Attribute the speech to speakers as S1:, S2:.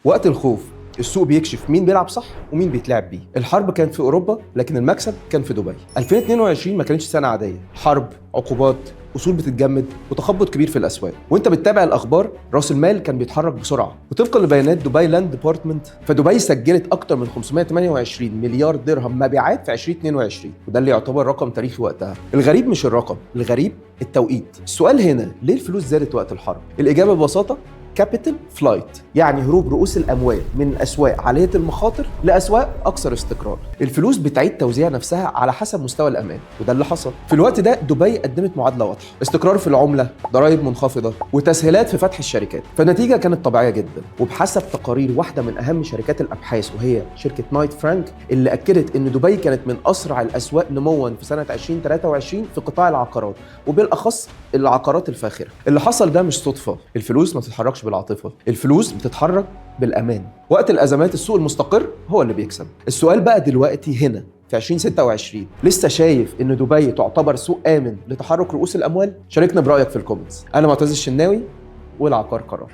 S1: وقت الخوف السوق بيكشف مين بيلعب صح ومين بيتلعب بيه. الحرب كانت في اوروبا لكن المكسب كان في دبي. 2022 ما كانتش سنه عاديه، حرب، عقوبات، اصول بتتجمد وتخبط كبير في الاسواق. وانت بتتابع الاخبار راس المال كان بيتحرك بسرعه. وطبقا لبيانات دبي لاند ديبارتمنت فدبي سجلت اكتر من 528 مليار درهم مبيعات في 2022، وده اللي يعتبر رقم تاريخي وقتها. الغريب مش الرقم، الغريب التوقيت. السؤال هنا ليه الفلوس زادت وقت الحرب؟ الاجابه ببساطه كابيتال فلايت، يعني هروب رؤوس الاموال من اسواق عاليه المخاطر لاسواق اكثر استقرار. الفلوس بتعيد توزيع نفسها على حسب مستوى الامان، وده اللي حصل. في الوقت ده دبي قدمت معادله واضحه، استقرار في العمله، ضرائب منخفضه، وتسهيلات في فتح الشركات. فالنتيجه كانت طبيعيه جدا. وبحسب تقارير واحده من اهم شركات الابحاث وهي شركه نايت فرانك، اللي اكدت ان دبي كانت من اسرع الاسواق نموا في سنه 2023 في قطاع العقارات، وبالاخص العقارات الفاخره. اللي حصل ده مش صدفه، الفلوس ما بتتحركش بالعاطفه، الفلوس بتتحرك بالامان. وقت الازمات السوق المستقر هو اللي بيكسب. السؤال بقى دلوقتي هنا في 2026، لسه شايف ان دبي تعتبر سوق امن لتحرك رؤوس الاموال؟ شاركنا برايك في الكومنتس. انا معتز الشناوي، والعقار قرار.